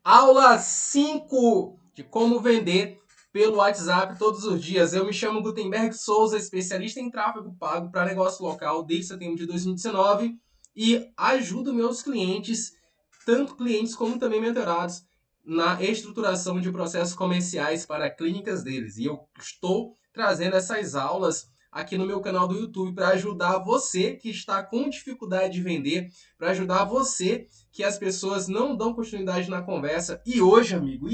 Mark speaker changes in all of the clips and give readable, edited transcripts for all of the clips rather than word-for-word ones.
Speaker 1: Aula 5 de como vender pelo WhatsApp todos os dias. Eu me chamo Gutenberg Souza, especialista em tráfego pago para negócio local desde setembro de 2019 e ajudo meus clientes, tanto clientes como também mentorados, na estruturação de processos comerciais para clínicas deles. E eu estou trazendo essas aulas aqui no meu canal do YouTube para ajudar você que está com dificuldade de vender, para ajudar você que as pessoas não dão continuidade na conversa. E hoje, amigo,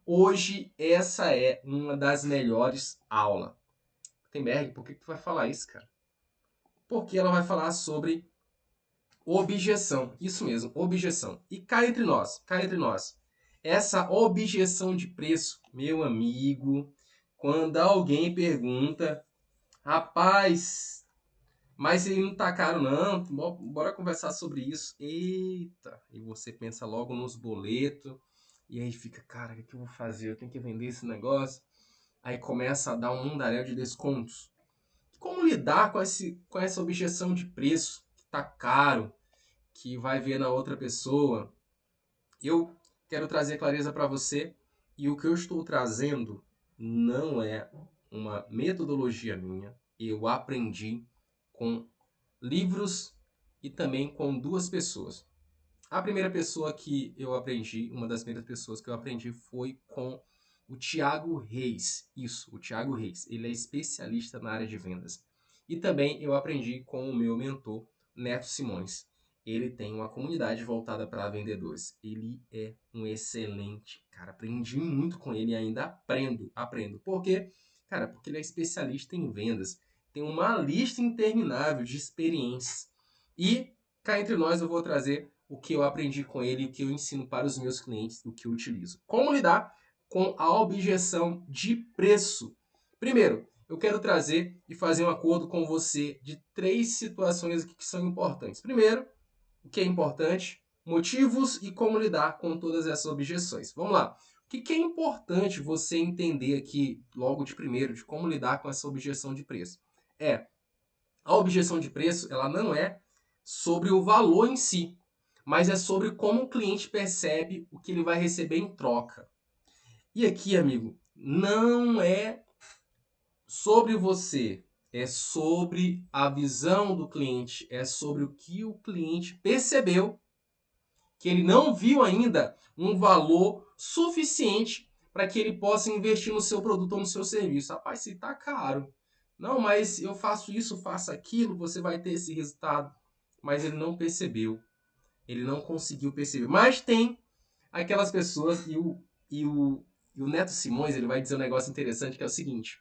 Speaker 1: hoje, essa é uma das melhores aulas. Gutenberg, por que tu vai falar isso, cara? Porque ela vai falar sobre objeção. Isso mesmo, objeção. E cá entre nós. Essa objeção de preço, meu amigo, quando alguém pergunta, rapaz, mas ele não tá caro não, bora conversar sobre isso. Eita, e você pensa logo nos boletos, e aí fica, cara, o que eu vou fazer? Eu tenho que vender esse negócio. Aí começa a dar um mundaréu de descontos. Como lidar com essa objeção de preço, que tá caro, que vai ver na outra pessoa? Eu quero trazer clareza para você, e o que eu estou trazendo não é uma metodologia minha, eu aprendi com livros e também com duas pessoas. A primeira pessoa que eu aprendi, uma das primeiras pessoas que eu aprendi foi com o Thiago Reis. Isso, o Thiago Reis. Ele é especialista na área de vendas. E também eu aprendi com o meu mentor, Neto Simões. Ele tem uma comunidade voltada para vendedores. Ele é um excelente cara. Aprendi muito com ele e ainda aprendo. Por quê? Cara, porque ele é especialista em vendas. Tem uma lista interminável de experiências. E cá entre nós eu vou trazer o que eu aprendi com ele e o que eu ensino para os meus clientes, o que eu utilizo. Como lidar com a objeção de preço? Primeiro, eu quero trazer e fazer um acordo com você de 3 situações aqui que são importantes. Primeiro, o que é importante, motivos e como lidar com todas essas objeções. Vamos lá. O que é importante você entender aqui, logo de primeiro, de como lidar com essa objeção de preço? A objeção de preço, ela não é sobre o valor em si, mas é sobre como o cliente percebe o que ele vai receber em troca. E aqui, amigo, não é sobre você, é sobre a visão do cliente, é sobre o que o cliente percebeu, que ele não viu ainda um valor suficiente para que ele possa investir no seu produto ou no seu serviço. Rapaz, se está caro. Não, mas eu faço isso, faço aquilo, você vai ter esse resultado. Mas ele não percebeu. Ele não conseguiu perceber. Mas tem aquelas pessoas, e o Neto Simões ele vai dizer um negócio interessante que é o seguinte.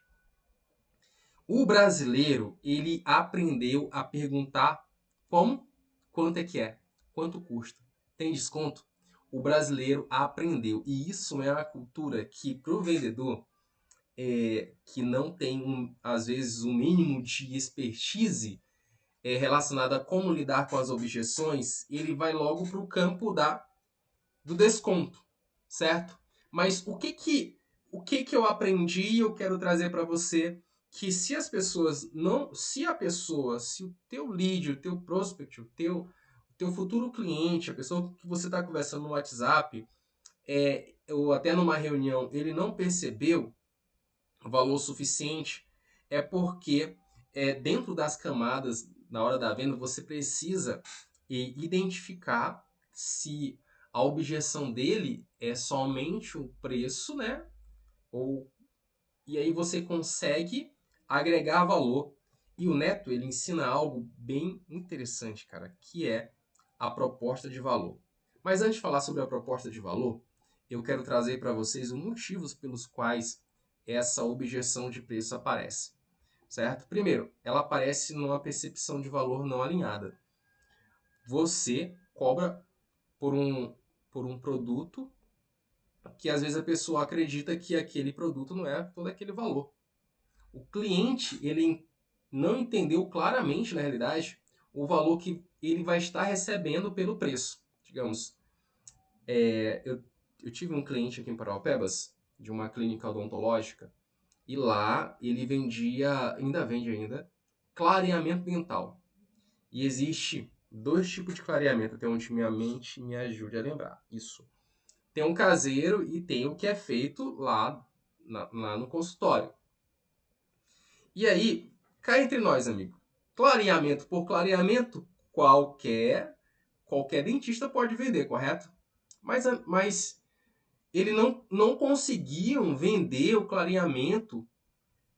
Speaker 1: O brasileiro, ele aprendeu a perguntar como, quanto é que é, quanto custa, tem desconto? O brasileiro aprendeu. E isso é uma cultura que, para o vendedor, que não tem, às vezes, um mínimo de expertise relacionada a como lidar com as objeções, ele vai logo para o campo do desconto, certo? Mas o que eu aprendi e eu quero trazer para você que se as pessoas não, se o teu lead, o teu prospect, o teu futuro cliente, a pessoa que você está conversando no WhatsApp, ou até numa reunião, ele não percebeu o valor suficiente, é porque dentro das camadas, na hora da venda, você precisa identificar se a objeção dele é somente o preço, né? E aí você consegue agregar valor. E o Neto, ele ensina algo bem interessante, cara, que é a proposta de valor. Mas antes de falar sobre a proposta de valor, eu quero trazer para vocês os motivos pelos quais essa objeção de preço aparece, certo? Primeiro, ela aparece numa percepção de valor não alinhada. Você cobra por um produto que às vezes a pessoa acredita que aquele produto não é todo aquele valor. O cliente, ele não entendeu claramente, na realidade, o valor que ele vai estar recebendo pelo preço. Digamos, eu tive um cliente aqui em Paraupebas, de uma clínica odontológica, e lá ele vendia, ainda vende ainda, clareamento dental. E existe Dois tipos de clareamento, até onde minha mente me ajude a lembrar. Isso. Tem um caseiro e tem o que é feito lá no consultório. E aí, cá entre nós, amigo. Clareamento por clareamento, qualquer dentista pode vender, correto? Mas ele não conseguiam vender o clareamento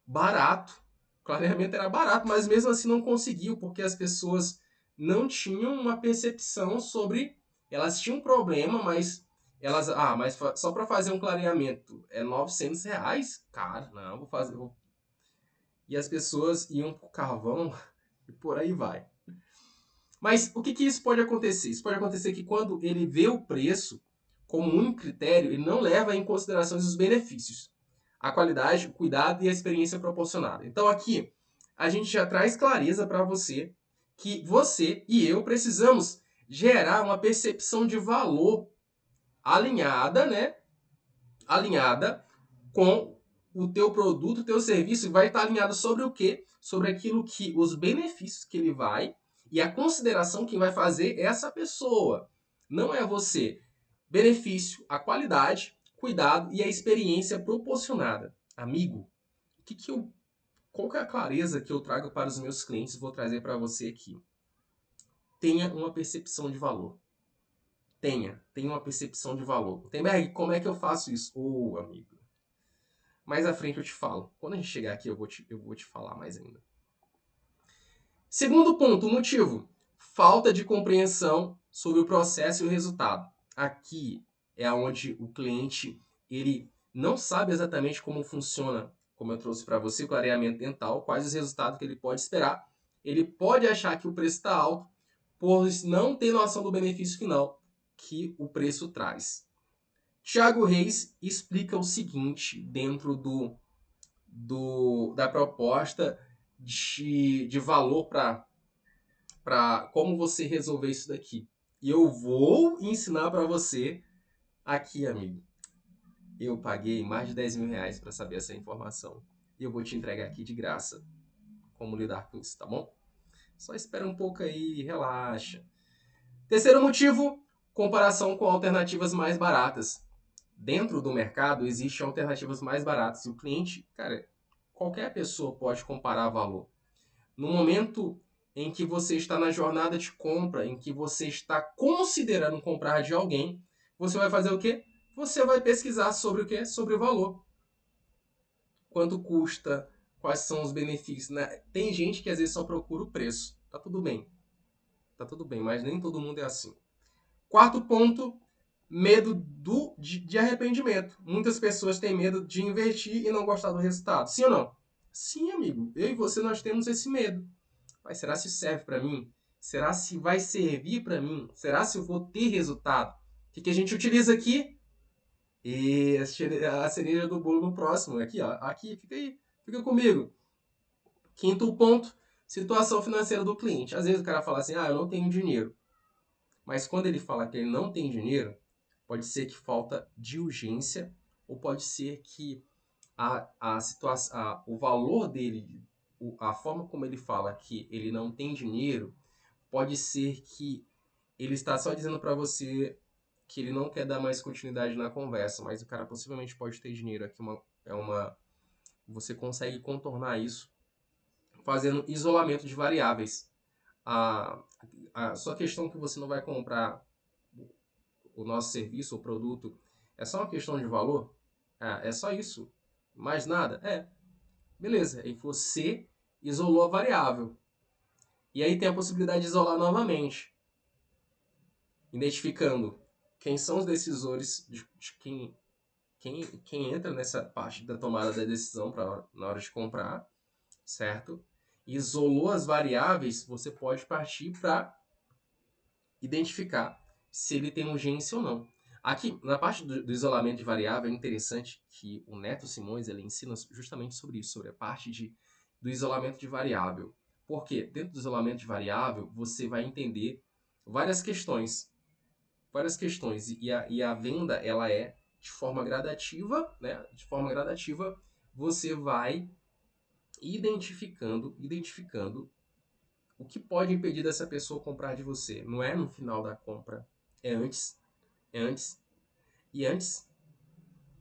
Speaker 1: barato. O clareamento era barato, mas mesmo assim não conseguiu, porque as pessoas não tinham uma percepção sobre... Elas tinham um problema, mas elas... Ah, mas só para fazer um clareamento é R$ 900? Cara, não, vou fazer... E as pessoas iam pro carvão e por aí vai. Mas o que isso pode acontecer? Isso pode acontecer que quando ele vê o preço como um único critério, ele não leva em consideração os benefícios, a qualidade, o cuidado e a experiência proporcionada. Então aqui a gente já traz clareza para você que você e eu precisamos gerar uma percepção de valor alinhada, né? Alinhada com o teu produto, o teu serviço, vai estar alinhado sobre o quê? Sobre aquilo que os benefícios que ele vai e a consideração que vai fazer essa pessoa. Não é você. Benefício, a qualidade, cuidado e a experiência proporcionada. Amigo, qual que é a clareza que eu trago para os meus clientes? Vou trazer para você aqui. Tenha uma percepção de valor. Tenha uma percepção de valor. Temberg, como é que eu faço isso? Amigo. Mais à frente eu te falo. Quando a gente chegar aqui, eu vou te falar mais ainda. Segundo ponto, o motivo. Falta de compreensão sobre o processo e o resultado. Aqui é onde o cliente ele não sabe exatamente como funciona, como eu trouxe para você, o clareamento dental, quais os resultados que ele pode esperar. Ele pode achar que o preço está alto, pois não tem noção do benefício final que o preço traz. Thiago Reis explica o seguinte dentro da proposta de valor para como você resolver isso daqui. E eu vou ensinar para você aqui, amigo. Eu paguei mais de R$ 10.000 para saber essa informação. E eu vou te entregar aqui de graça como lidar com isso, tá bom? Só espera um pouco aí, relaxa. Terceiro motivo, comparação com alternativas mais baratas. Dentro do mercado existem alternativas mais baratas. E o cliente, cara, qualquer pessoa pode comparar valor. No momento em que você está na jornada de compra, em que você está considerando comprar de alguém, você vai fazer o quê? Você vai pesquisar sobre o quê? Sobre o valor. Quanto custa, quais são os benefícios, né? Tem gente que às vezes só procura o preço. Tá tudo bem. Tá tudo bem, mas nem todo mundo é assim. Quarto ponto, medo de arrependimento. Muitas pessoas têm medo de investir e não gostar do resultado. Sim ou não? Sim, amigo. Eu e você, nós temos esse medo. Mas será se serve para mim? Será se vai servir para mim? Será se eu vou ter resultado? O que a gente utiliza aqui? E a cereja do bolo no próximo. Aqui, ó. Aqui, fica aí. Fica comigo. Quinto ponto, situação financeira do cliente. Às vezes o cara fala assim, eu não tenho dinheiro. Mas quando ele fala que ele não tem dinheiro, pode ser que falta de urgência ou pode ser que a situação, o valor dele, a forma como ele fala que ele não tem dinheiro, pode ser que ele está só dizendo para você que ele não quer dar mais continuidade na conversa, mas o cara possivelmente pode ter dinheiro. Aqui você consegue contornar isso fazendo isolamento de variáveis. A sua questão que você não vai comprar o nosso serviço ou produto é só uma questão de valor? É só isso? Mais nada? Beleza. E você isolou a variável. E aí tem a possibilidade de isolar novamente, identificando quem são os decisores, de quem entra nessa parte da tomada da decisão na hora de comprar, certo? Isolou as variáveis, você pode partir para identificar se ele tem urgência ou não. Aqui, na parte do isolamento de variável, é interessante que o Neto Simões ele ensina justamente sobre isso, sobre a parte do isolamento de variável. Porque dentro do isolamento de variável, você vai entender várias questões. E a venda, ela é de forma gradativa, né? De forma gradativa, você vai identificando O que pode impedir dessa pessoa comprar de você? Não é no final da compra. É antes. É antes. E antes.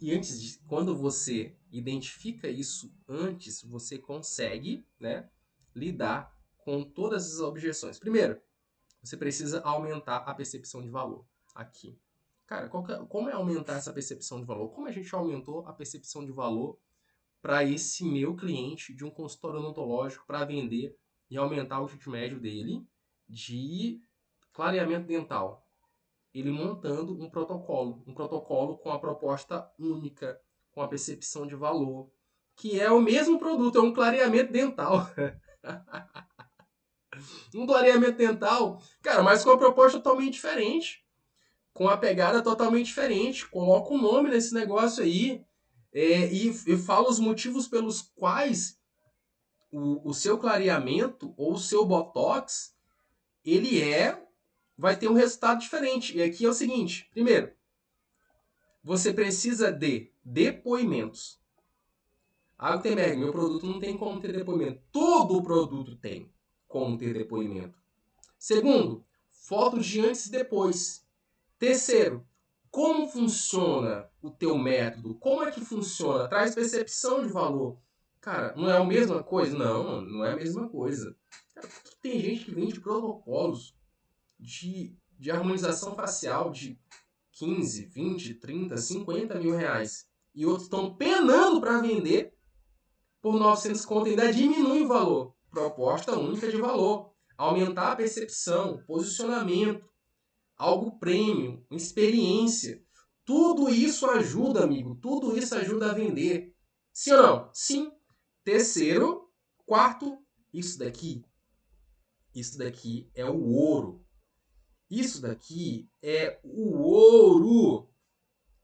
Speaker 1: E antes de. Quando você identifica isso antes, você consegue, né, lidar com todas as objeções. Primeiro, você precisa aumentar a percepção de valor. Aqui. Cara, como é aumentar essa percepção de valor? Como a gente aumentou a percepção de valor para esse meu cliente de um consultório odontológico para vender e aumentar o ticket médio dele de clareamento dental? Ele montando um protocolo com a proposta única, com a percepção de valor, que é o mesmo produto, é um clareamento dental. Um clareamento dental, cara, mas com uma proposta totalmente diferente, com a pegada totalmente diferente. Coloca um nome nesse negócio aí e fala os motivos pelos quais o seu clareamento ou o seu botox ele vai ter um resultado diferente. E aqui é o seguinte: primeiro, você precisa de depoimentos. Gutenberg, meu produto não tem como ter depoimento. Todo o produto tem como ter depoimento. Segundo, fotos de antes e depois. Terceiro, como funciona o teu método? Como é que funciona? Traz percepção de valor. Cara, não é a mesma coisa? Não, não é a mesma coisa. Cara, tem gente que vende protocolos de harmonização facial de 15, 20, 30, 50 mil reais. E outros estão penando para vender por 900 conto, ainda diminui o valor. Proposta única de valor. Aumentar a percepção, posicionamento, algo premium, experiência. Tudo isso ajuda, amigo. Tudo isso ajuda a vender. Sim ou não? Sim. Terceiro, quarto, isso daqui é o ouro. Isso daqui é o ouro.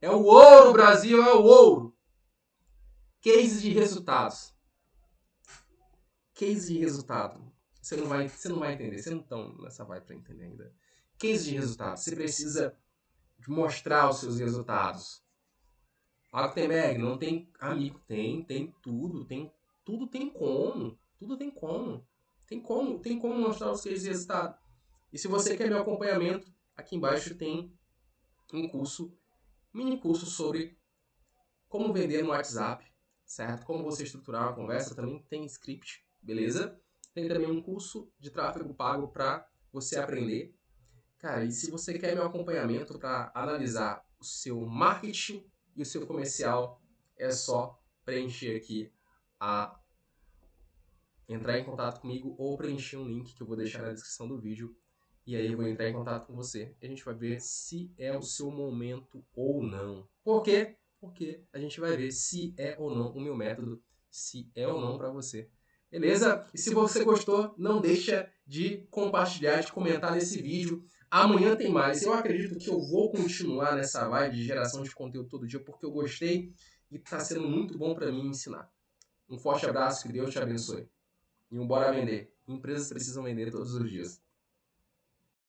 Speaker 1: É o ouro, Brasil, é o ouro. Case de resultados. Case de resultado. Você não vai entender. Você não está nessa vibe para entender ainda. Case de resultado. Você precisa mostrar os seus resultados. Gutenberg, não tem amigo, tem tudo, tem como. Tudo tem como. Tem como mostrar os cases de resultado. E se você quer meu acompanhamento, aqui embaixo tem um curso, mini curso sobre como vender no WhatsApp, certo? Como você estruturar uma conversa, também tem script, beleza? Tem também um curso de tráfego pago para você aprender. Cara, e se você quer meu acompanhamento para analisar o seu marketing e o seu comercial, é só preencher aqui entrar em contato comigo ou preencher um link que eu vou deixar na descrição do vídeo. E aí eu vou entrar em contato com você e a gente vai ver se é o seu momento ou não. Por quê? Porque a gente vai ver se é ou não o meu método, se é ou não para você. Beleza? E se você gostou, não deixa de compartilhar, de comentar nesse vídeo. Amanhã tem mais. Eu acredito que eu vou continuar nessa vibe de geração de conteúdo todo dia porque eu gostei e está sendo muito bom para mim ensinar. Um forte abraço, que Deus te abençoe. E bora vender. Empresas precisam vender todos os dias.